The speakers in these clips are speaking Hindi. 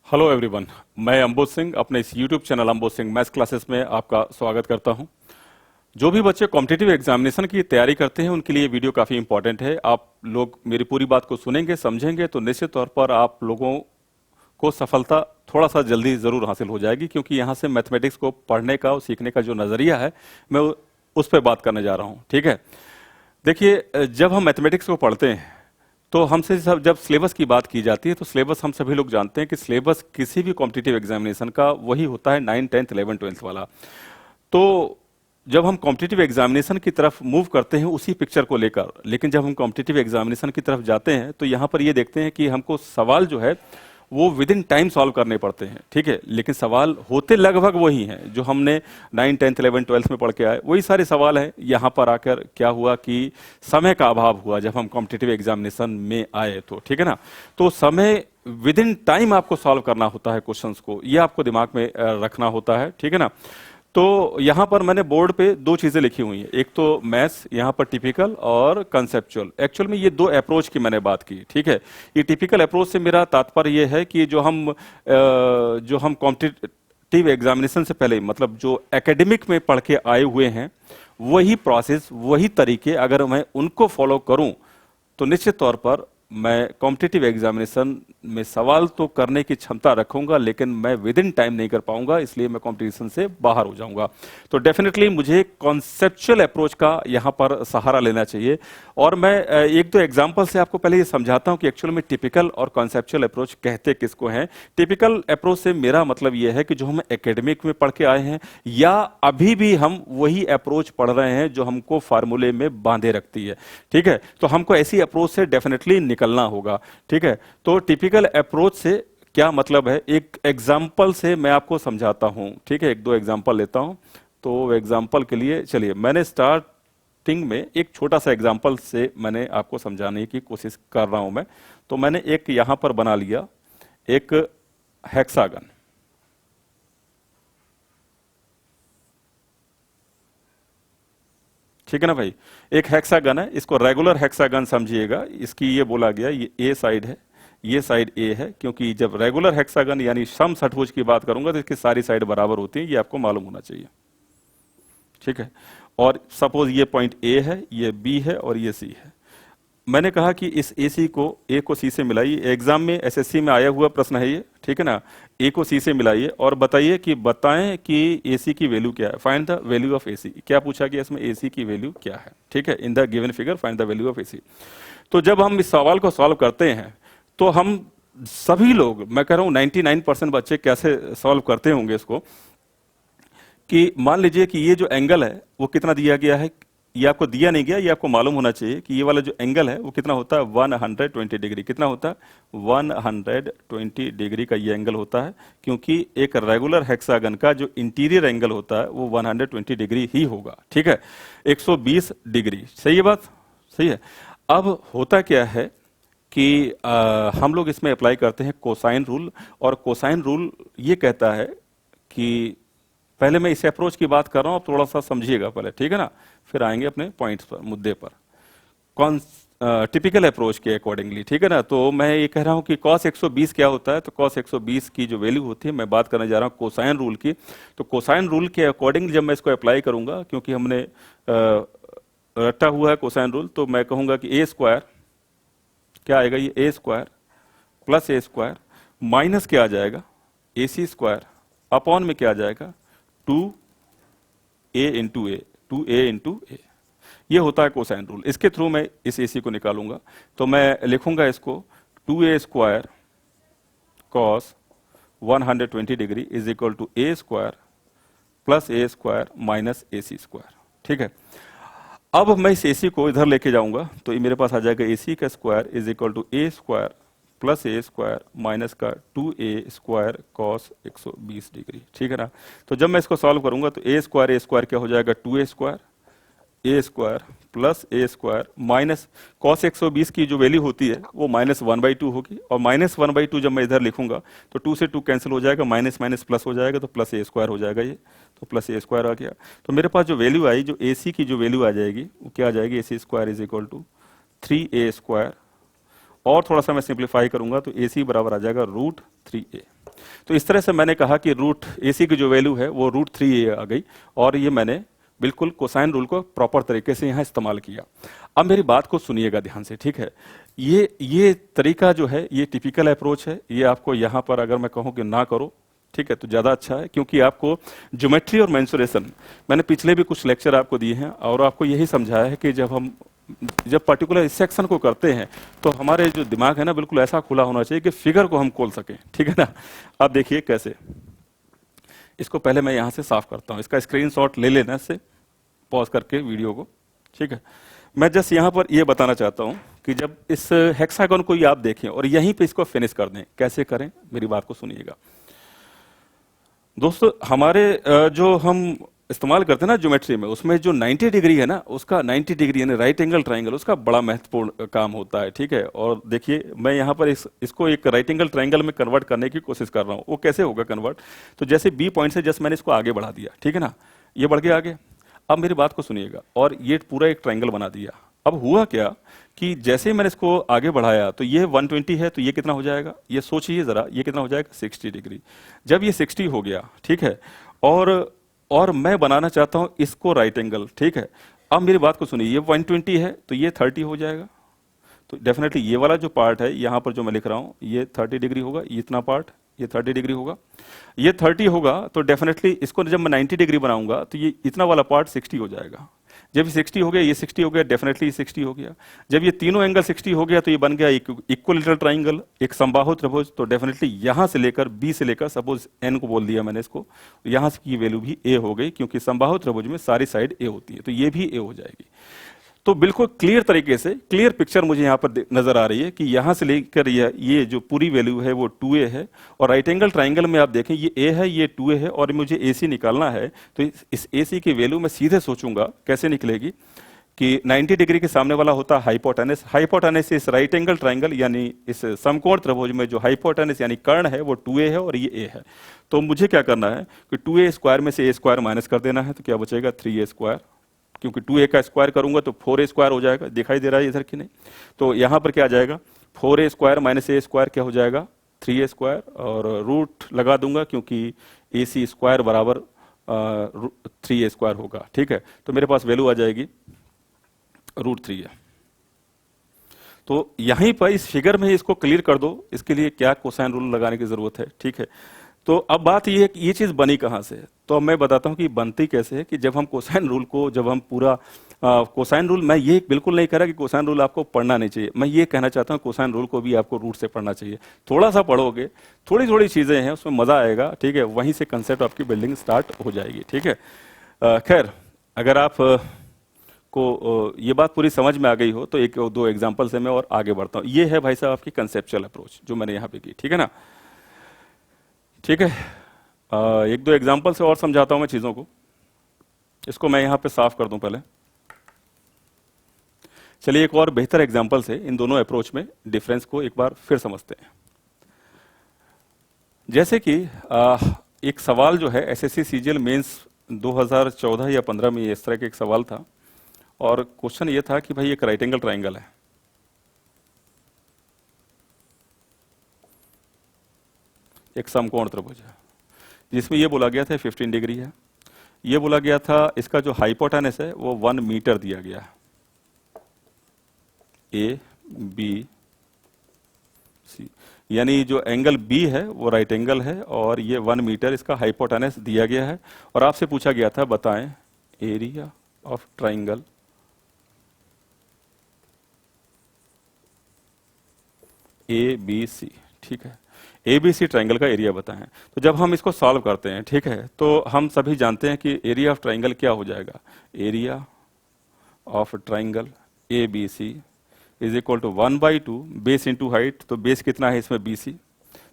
हेलो एवरीवन, मैं अंबोज सिंह अपने इस YouTube channel Amboj Singh maths classes में आपका स्वागत करता हूं। जो भी बच्चे कॉम्पिटिटिव एग्जामिनेशन की तैयारी करते हैं उनके लिए वीडियो काफ़ी इंपॉर्टेंट है। आप लोग मेरी पूरी बात को सुनेंगे, समझेंगे तो निश्चित तौर पर आप लोगों को सफलता थोड़ा सा जल्दी ज़रूर हासिल हो जाएगी, क्योंकि यहाँ से मैथमेटिक्स को पढ़ने का और सीखने का जो नज़रिया है मैं उस पर बात करने जा रहा हूँ। ठीक है, देखिए, जब हम मैथमेटिक्स को पढ़ते हैं तो हमसे सब जब सिलेबस की बात की जाती है तो सिलेबस हम सभी लोग जानते हैं कि सिलेबस किसी भी कॉम्पिटिटिव एग्जामिनेशन का वही होता है 9, 10, 11, 12 वाला। तो जब हम कॉम्पिटिटिव एग्जामिनेशन की तरफ मूव करते हैं उसी पिक्चर को लेकर, लेकिन जब हम कॉम्पिटिटिव एग्जामिनेशन की तरफ जाते हैं तो यहाँ पर ये देखते हैं कि हमको सवाल जो है वो विद इन टाइम सॉल्व करने पड़ते हैं। ठीक है, लेकिन सवाल होते लगभग वही हैं जो हमने 9, 10, 11, 12 में पढ़ के आए, वही सारे सवाल हैं। यहाँ पर आकर क्या हुआ कि समय का अभाव हुआ जब हम कॉम्पिटिटिव एग्जामिनेशन में आए तो। ठीक है ना, तो समय विद इन टाइम आपको सॉल्व करना होता है क्वेश्चंस को, ये आपको दिमाग में रखना होता है। ठीक है ना, तो यहाँ पर मैंने बोर्ड पे दो चीजें लिखी हुई हैं, एक तो मैथ्स, यहाँ पर टिपिकल और कंसेप्चुअल। एक्चुअल में ये दो अप्रोच की मैंने बात की। ठीक है, ये टिपिकल अप्रोच से मेरा तात्पर्य ये है कि जो हम कॉम्पिटिटिव एग्जामिनेशन से पहले, मतलब जो एकेडमिक में पढ़ के आए हुए हैं, वही प्रोसेस, वही तरीके अगर मैं उनको फॉलो करूं तो निश्चित तौर पर मैं कॉम्पिटिटिव एग्जामिनेशन में सवाल तो करने की क्षमता रखूंगा, लेकिन मैं विद इन टाइम नहीं कर पाऊंगा, इसलिए मैं कंपटीशन से बाहर हो जाऊंगा। तो डेफिनेटली मुझे कॉन्सेप्चुअल अप्रोच का यहां पर सहारा लेना चाहिए। और मैं एक दो एग्जांपल से आपको पहले ये समझाता हूं कि एक्चुअल में टिपिकल और कॉन्सेप्चुअल अप्रोच कहते किसको हैं। टिपिकल अप्रोच से मेरा मतलब यह है कि जो हम एकेडमिक में पढ़ के आए हैं या अभी भी हम वही अप्रोच पढ़ रहे हैं जो हमको फार्मूले में बांधे रखती है। ठीक है, तो हमको ऐसी अप्रोच से डेफिनेटली निकलना होगा। ठीक है, तो टिपिकल अप्रोच से क्या मतलब है, एक एग्जाम्पल से मैं आपको समझाता हूं। ठीक है, एक दो एग्जाम्पल लेता हूं। तो एग्जाम्पल के लिए चलिए, मैंने स्टार्टिंग में एक छोटा सा एग्जाम्पल से मैंने आपको समझाने की कोशिश कर रहा हूं मैं। तो मैंने एक यहां पर बना लिया एक हेक्सागन। ठीक है ना भाई, एक हेक्सागन है, इसको रेगुलर हेक्सागन समझिएगा। इसकी ये बोला गया, ये ए साइड है, ये साइड ए है, क्योंकि जब रेगुलर हेक्सागन यानी सम षटभुज की बात करूंगा तो इसकी सारी साइड बराबर होती है, ये आपको मालूम होना चाहिए। ठीक है, और सपोज ये पॉइंट ए है, ये बी है और ये सी है। मैंने कहा कि इस ए को सी से मिलाइए। एग्जाम में एसएससी में आया हुआ प्रश्न है ये। ठीक है ना, ए को सी से मिलाइए और बताइए कि बताएं कि एसी की वैल्यू क्या है। Find the value of AC. क्या पूछा गया इसमें, एसी की वैल्यू क्या है। ठीक है, in the given figure find the value of AC. तो जब हम इस सवाल को सॉल्व करते हैं तो हम सभी लोग, मैं कह रहा हूं 99% बच्चे कैसे सॉल्व करते होंगे इसको, कि मान लीजिए कि ये जो एंगल है वो कितना दिया गया है, ये आपको दिया नहीं गया, ये आपको मालूम होना चाहिए कि ये वाला जो एंगल है वो कितना होता है, 120 डिग्री। कितना होता है, 120 डिग्री का ये एंगल होता है, क्योंकि एक रेगुलर हेक्सागन का जो इंटीरियर एंगल होता है वो 120 डिग्री ही होगा। ठीक है, 120 डिग्री। सही है बात, सही है। अब होता क्या है कि हम लोग इसमें अप्लाई करते हैं कोसाइन रूल, और कोसाइन रूल ये कहता है कि, पहले मैं इस अप्रोच की बात कर रहा हूं, आप थोड़ा सा समझिएगा पहले। ठीक है ना, फिर आएंगे अपने पॉइंट्स पर, मुद्दे पर, कौन टिपिकल अप्रोच के अकॉर्डिंगली। ठीक है ना, तो मैं ये कह रहा हूं कि cos 120 क्या होता है, तो cos 120 की जो वैल्यू होती है, मैं बात करने जा रहा हूं कोसाइन रूल की। तो कोसाइन रूल के अकॉर्डिंग जब मैं इसको अप्लाई करूंगा, क्योंकि हमने रटा हुआ है कोसाइन रूल, तो मैं कहूंगा कि ए स्क्वायर क्या आएगा, ये ए square plus a square minus क्या आ जाएगा, ए सी स्क्वायर अपॉन में क्या आ जाएगा, 2a इंटू ए, 2a इंटू ए। ये होता है कोसाइन रूल। इसके थ्रू मैं इस एसी को निकालूंगा, तो मैं लिखूंगा इसको 2a square cos 120 degree is equal to a square plus a square minus a C square. ठीक है, अब मैं इस एसी को इधर लेके जाऊंगा तो ये मेरे पास आ जाएगा एसी का square is equal to a square plus a square minus का 2a स्क्वायर कॉस 120 डिग्री। ठीक है ना, तो जब मैं इसको सॉल्व करूंगा तो ए स्क्वायर क्या हो जाएगा, 2a square, A square plus a square minus cos 120 की जो वैल्यू होती है वो -1/2 होगी, और -1/2 जब मैं इधर लिखूंगा तो 2 से 2 कैंसिल हो जाएगा, माइनस माइनस प्लस हो जाएगा, तो प्लस ए स्क्वायर हो जाएगा ये, तो प्लस ए स्क्वायर आ गया। तो मेरे पास जो वैल्यू आई, जो ए सी की जो वैल्यू आ जाएगी वो क्या आ जाएगी, A C square is equal to 3a square, और थोड़ा सा मैं सिंप्लीफाई करूंगा तो ए सी बराबर आ जाएगा √3a। तो इस तरह से मैंने कहा कि रूट AC की जो वैल्यू है वो √3a आ गई, और ये मैंने बिल्कुल कोसाइन रूल को प्रॉपर तरीके से यहाँ इस्तेमाल किया। अब मेरी बात को सुनिएगा ध्यान से, ठीक है। ये तरीका जो है ये टिपिकल अप्रोच है, ये आपको यहाँ पर अगर मैं कहूँ कि ना करो, ठीक है, तो ज़्यादा अच्छा है, क्योंकि आपको ज्योमेट्री और मेंसुरेशन, मैंने पिछले भी कुछ लेक्चर आपको दिए हैं और आपको यही समझाया है कि जब पर्टिकुलर इस सेक्शन को करते हैं तो हमारे जो दिमाग है ना बिल्कुल ऐसा खुला होना चाहिए कि फिगर को हम खोल सकें, ठीक है ना। अब देखिए कैसे, इसको पहले मैं यहाँ से साफ करता हूँ, इसका स्क्रीनशॉट ले लेना इससे, पॉज करके वीडियो को, ठीक है। मैं जस्ट यहाँ पर ये बताना चाहता हूँ कि जब इस हेक्सागन को आप देखें और यहीं पे इसको फिनिश कर दें, कैसे करें मेरी बात को सुनिएगा दोस्तों। हमारे जो हम इस्तेमाल करते हैं ना ज्योमेट्री में, उसमें जो 90 डिग्री है ना, उसका 90 डिग्री यानी राइट एंगल ट्राइंगल, उसका बड़ा महत्वपूर्ण काम होता है, ठीक है। और देखिए मैं यहाँ पर इसको एक राइट एंगल ट्राइंगल में कन्वर्ट करने की कोशिश कर रहा हूँ। वो कैसे होगा कन्वर्ट, तो जैसे B पॉइंट से जस्ट मैंने इसको आगे बढ़ा दिया, ठीक है ना, ये बढ़ के आगे। अब मेरी बात को सुनिएगा, और ये पूरा एक ट्राइंगल बना दिया। अब हुआ क्या कि जैसे ही मैंने इसको आगे बढ़ाया तो ये 120 है, तो ये कितना हो जाएगा, ये सोचिए जरा, ये कितना हो जाएगा 60 डिग्री। जब ये 60 हो गया, ठीक है, और मैं बनाना चाहता हूं इसको राइट एंगल, ठीक है। अब मेरी बात को सुनिए, ये 120 है तो ये 30 हो जाएगा, तो डेफिनेटली ये वाला जो पार्ट है यहाँ पर जो मैं लिख रहा हूँ ये 30 डिग्री होगा, इतना पार्ट ये 30 डिग्री होगा, ये 30 होगा, तो डेफिनेटली इसको जब मैं 90 डिग्री बनाऊंगा तो ये इतना वाला पार्ट 60 हो जाएगा। जब ये 60 हो गया, ये 60 हो गया, डेफिनेटली ये 60 हो गया। जब ये तीनों एंगल 60 हो गया तो ये बन गया इक्विलेटरल ट्राइंगल, एक समबाहु त्रिभुज। तो डेफिनेटली यहां से लेकर B से लेकर, सपोज N को बोल दिया मैंने इसको, यहां से की वैल्यू भी A हो गई, क्योंकि समबाहु त्रिभुज में सारी साइड A होती है, तो ये भी A हो जाएगी। तो बिल्कुल क्लियर तरीके से क्लियर पिक्चर मुझे यहाँ पर नजर आ रही है कि यहाँ से लेकर ये जो पूरी वैल्यू है वो 2a है, और राइट एंगल ट्राइंगल में आप देखें ये a है, ये 2a है, और मुझे AC निकालना है। तो इस AC की वैल्यू मैं सीधे सोचूंगा कैसे निकलेगी कि 90 डिग्री के सामने वाला होता है हाइपोटेनस। हाइपोटेनस इस राइट एंगल ट्राइंगल यानी इस समकोण त्रिभुज में जो हाइपोटेनस यानी कर्ण है वो 2a है और ये a है। तो मुझे क्या करना है कि 2a स्क्वायर में से a स्क्वायर माइनस कर देना है, तो क्या बचेगा 3a स्क्वायर, क्योंकि 2a का स्क्वायर करूंगा तो 4a स्क्वायर हो जाएगा, दिखाई दे रहा है इधर की नहीं। तो यहां पर क्या आ जाएगा 4a square minus a square क्या हो जाएगा 3a स्क्वायर, और रूट लगा दूंगा क्योंकि AC स्क्वायर बराबर 3a स्क्वायर होगा, ठीक है। तो मेरे पास वैल्यू आ जाएगी √3a। तो यहीं पर इस फिगर में इसको क्लियर कर दो, इसके लिए क्या कोसाइन रूल लगाने की जरूरत है, ठीक है। तो अब बात ये है कि ये चीज बनी कहां से, तो अब मैं बताता हूं कि बनती कैसे है। कि जब हम कोसाइन रूल को, जब हम पूरा कोसाइन रूल, मैं ये बिल्कुल नहीं कह रहा कि कोसाइन रूल आपको पढ़ना नहीं चाहिए, मैं ये कहना चाहता हूं कोसाइन रूल को भी आपको रूट से पढ़ना चाहिए। थोड़ा सा पढ़ोगे, थोड़ी थोड़ी चीजें हैं उसमें मजा आएगा, ठीक है, वहीं से कंसेप्ट आपकी बिल्डिंग स्टार्ट हो जाएगी, ठीक है। खैर अगर आप को ये बात पूरी समझ में आ गई हो तो एक दो एग्जाम्पल से मैं और आगे बढ़ता हूँ। ये है भाई साहब आपकी कंसेप्चुअल अप्रोच जो मैंने यहाँ पे की, ठीक है ना, ठीक है। एक दो एग्जाम्पल से और समझाता हूं मैं चीजों को, इसको मैं यहां पे साफ कर दूं पहले। चलिए एक और बेहतर एग्जाम्पल से इन दोनों अप्रोच में डिफरेंस को एक बार फिर समझते हैं। जैसे कि एक सवाल जो है SSC CGL मेंस 2014 या 15 में इस तरह का एक सवाल था, और क्वेश्चन ये था कि भाई एक राइट एंगल ट्राइंगल है, एक समकोण त्रिभुज है, जिसमें ये बोला गया था 15 डिग्री है, ये बोला गया था इसका जो हाइपोटेनस है वो 1 मीटर दिया गया है, ABC, यानी जो एंगल B है वो राइट एंगल है, और ये 1 मीटर इसका हाइपोटेनस दिया गया है। और आपसे पूछा गया था बताएं एरिया ऑफ ट्राइंगल ABC, ठीक है, ABC ट्राइंगल का एरिया बताएं। तो जब हम इसको सॉल्व करते हैं, ठीक है, तो हम सभी जानते हैं कि एरिया ऑफ ट्राइंगल क्या हो जाएगा, area of triangle ABC is equal to 1/2 base into height. तो बेस कितना है इसमें BC,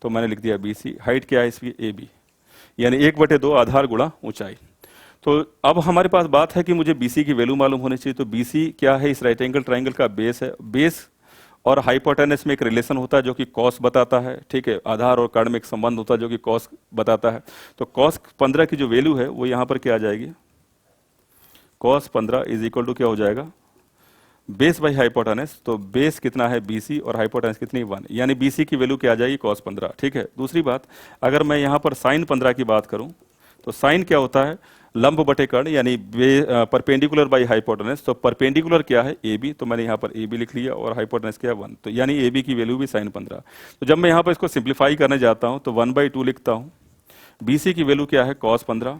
तो मैंने लिख दिया BC, हाइट क्या है इसकी AB, यानी 1/2 आधार गुणा ऊंचाई। तो अब हमारे पास बात है कि मुझे BC की वैल्यू मालूम होनी चाहिए। तो BC क्या है इस राइट एंगल ट्राइंगल का बेस है, बेस और हाइपोटेनस में एक रिलेशन होता है जो कि कॉस बताता है, ठीक है, आधार और कर्ण में एक संबंध होता है जो कि कॉस बताता है। तो कॉस 15 की जो वैल्यू है वो यहां पर क्या आ जाएगी, कॉस 15 इज इक्वल टू क्या हो जाएगा बेस बाई हाइपोटेनस, तो बेस कितना है BC और हाइपोटेनस कितनी 1, यानी BC की वैल्यू क्या आ जाएगी cos 15। ठीक है, दूसरी बात, अगर मैं यहाँ पर sin 15 की बात करूँ तो sin क्या होता है, लंब बटे कर्ण, यानी परपेंडिकुलर बाई हाइपोटेनस। तो परपेंडिकुलर क्या है AB, तो मैंने यहाँ पर AB लिख लिया, और हाइपोटेनस क्या है 1, तो यानी AB की वैल्यू भी sin 15। तो जब मैं यहाँ पर इसको सिंप्लीफाई करने जाता हूँ तो 1/2 लिखता हूँ, BC की वैल्यू क्या है cos 15,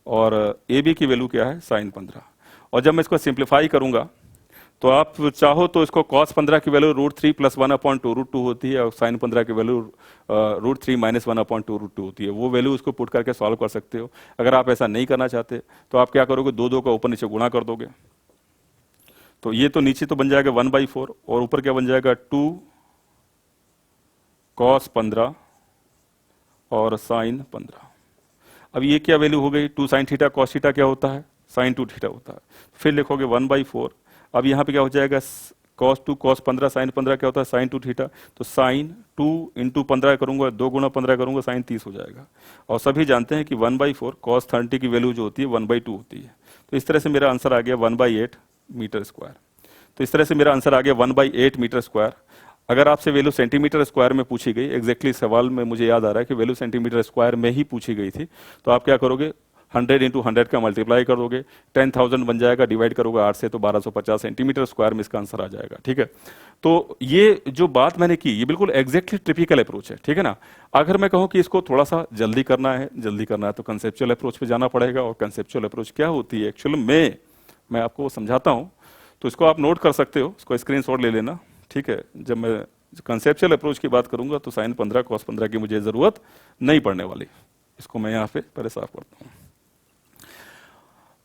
और AB की वैल्यू क्या है sin 15। और जब मैं इसको सिंप्लीफाई करूंगा तो आप चाहो तो इसको cos 15 की वैल्यू √3 + 1/2 होती है, और sin 15 की वैल्यू √3 - 1/2 होती है। वो वैल्यू उसको पुट करके सॉल्व कर सकते हो। अगर आप ऐसा नहीं करना चाहते तो आप क्या करोगे, दो का ऊपर नीचे गुणा कर दोगे, तो ये तो नीचे तो बन जाएगा 1/4, और ऊपर क्या बन जाएगा 2 cos 15 और sin 15। अब ये क्या वैल्यू हो गई, 2 sin थीटा cos थीटा क्या होता है, sin 2 थीटा होता है। फिर लिखोगे 1/4, अब यहाँ पे क्या हो जाएगा cos 2 cos 15 sin 15 क्या होता है sin 2 थीटा, तो sin 2 × 15 करूंगा, 2 × 15 करूंगा, sin 30 हो जाएगा। और सभी जानते हैं कि 1/4 cos 30 की वैल्यू जो होती है 1/2 होती है। तो इस तरह से मेरा आंसर आ गया 1/8 मीटर स्क्वायर। तो इस तरह से मेरा आंसर आ गया 1/8 मीटर स्क्वायर। अगर आपसे वैल्यू सेंटीमीटर स्क्वायर में पूछी गई, एग्जैक्टली सवाल में मुझे याद आ रहा है कि वैल्यू सेंटीमीटर स्क्वायर में ही पूछी गई थी, तो आप क्या करोगे, 100 × 100 का मल्टीप्लाई कर दोगे, 10,000 बन जाएगा, डिवाइड करोगे 8 से तो 1250 सेंटीमीटर स्क्वायर में इसका आंसर आ जाएगा। ठीक है, तो ये जो बात मैंने की ये बिल्कुल एग्जैक्टली टिपिकल अप्रोच है। ठीक है ना। अगर मैं कहूँ कि इसको थोड़ा सा जल्दी करना है तो कंसेप्चुअल अप्रोच पे जाना पड़ेगा। और कंसेप्चुअल अप्रोच क्या होती है एक्चुअल में, मैं आपको समझाता हूँ, तो इसको आप नोट कर सकते हो, इसको स्क्रीनशॉट ले लेना। ठीक है, जब मैं कंसेप्चुअल अप्रोच की बात करूंगा तो sin 15 cos 15 की मुझे जरूरत नहीं पड़ने वाली। इसको मैं यहाँ पे पहले साफ करता हूँ।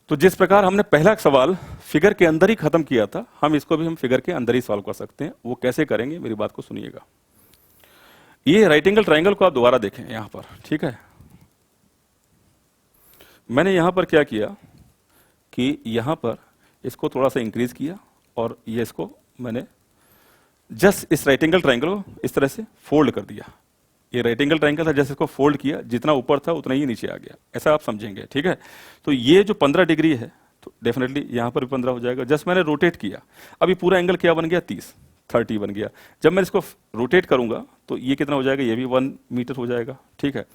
तो जिस प्रकार हमने पहला सवाल फिगर के अंदर ही खत्म किया था, हम इसको भी फिगर के अंदर ही सॉल्व कर सकते हैं। वो कैसे करेंगे, मेरी बात को सुनिएगा। ये राइट एंगल ट्राइंगल को आप दोबारा देखें यहां पर। ठीक है, मैंने यहां पर क्या किया कि यहां पर इसको थोड़ा सा इंक्रीज किया, और ये इसको मैंने जस्ट इस राइट एंगल ट्राइंगल को इस तरह से फोल्ड कर दिया। ये राइट एंगल ट्राइंगल था, जैसे इसको फोल्ड किया, जितना ऊपर था उतना ही नीचे आ गया, ऐसा आप समझेंगे। ठीक है, तो ये जो 15 डिग्री है तो डेफिनेटली यहां पर भी 15 हो जाएगा। जस्ट मैंने रोटेट किया, अभी पूरा एंगल क्या बन गया, 30 बन गया। जब मैं इसको रोटेट करूंगा तो ये कितना हो जाएगा, ये भी 1 मीटर हो जाएगा। ठीक है,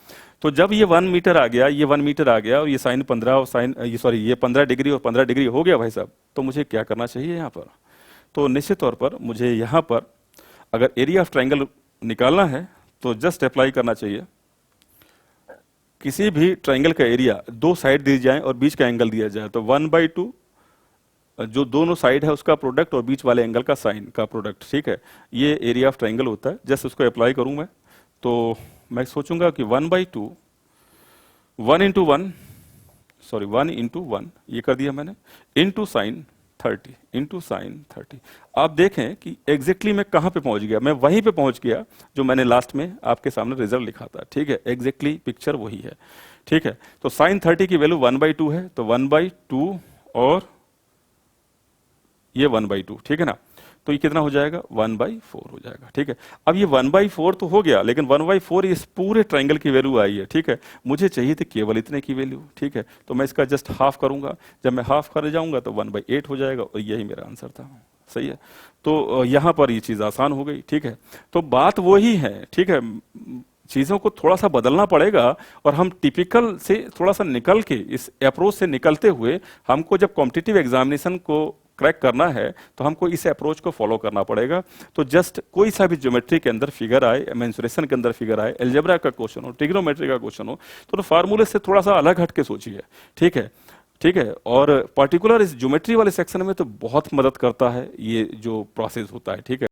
तो जब ये 1 मीटर आ गया, ये 1 मीटर आ गया, और ये sin 15 और ये 15 डिग्री और 15 डिग्री हो गया भाई साहब, तो मुझे क्या करना चाहिए यहाँ पर, तो निश्चित तौर पर मुझे यहाँ पर अगर एरिया ऑफ ट्राइंगल निकालना है तो जस्ट अप्लाई करना चाहिए। किसी भी ट्राइंगल का एरिया दो साइड दी जाए और बीच का एंगल दिया जाए, तो 1/2 जो दोनों साइड है उसका प्रोडक्ट और बीच वाले एंगल का साइन का प्रोडक्ट। ठीक है, ये एरिया ऑफ ट्राइंगल होता है। जस्ट उसको अप्लाई करूं मैं, तो मैं सोचूंगा कि 1/2 1 × 1 ये कर दिया मैंने, इंटू साइन 30 आप देखें कि एग्जैक्टली मैं कहां पे पहुंच गया, मैं वहीं पे पहुंच गया जो मैंने लास्ट में आपके सामने रिजल्ट लिखा था। ठीक है, एग्जैक्टली पिक्चर वही है। ठीक है, तो साइन 30 की वैल्यू 1/2 है, तो 1/2 और ये 1/2। ठीक है ना, तो ये कितना हो जाएगा, 1/4 हो जाएगा। ठीक है, अब ये 1/4 तो हो गया, लेकिन 1/4 इस पूरे ट्राइंगल की वैल्यू आई है। ठीक है, मुझे चाहिए थी केवल इतने की वैल्यू। ठीक है, तो मैं इसका जस्ट हाफ करूंगा, जब मैं हाफ कर जाऊंगा तो 1/8 हो जाएगा, और यही मेरा आंसर था। सही है, तो यहां पर ये चीज आसान हो गई। ठीक है, तो बात वही है। ठीक है, चीजों को थोड़ा सा बदलना पड़ेगा, और हम टिपिकल से थोड़ा सा निकल के, इस अप्रोच से निकलते हुए, हमको जब कॉम्पिटिटिव एग्जामिनेशन को क्रैक करना है तो हमको इस अप्रोच को फॉलो करना पड़ेगा। तो जस्ट कोई सा भी ज्योमेट्री के अंदर फिगर आए, मेंसुरेशन के अंदर फिगर आए, अलजेब्रा का क्वेश्चन हो, ट्रिग्नोमेट्री का क्वेश्चन हो, तो फार्मूले से थोड़ा सा अलग हट के सोचिए। ठीक है, ठीक है, और पर्टिकुलर इस ज्योमेट्री वाले सेक्शन में तो बहुत मदद करता है ये जो प्रोसेस होता है। ठीक है।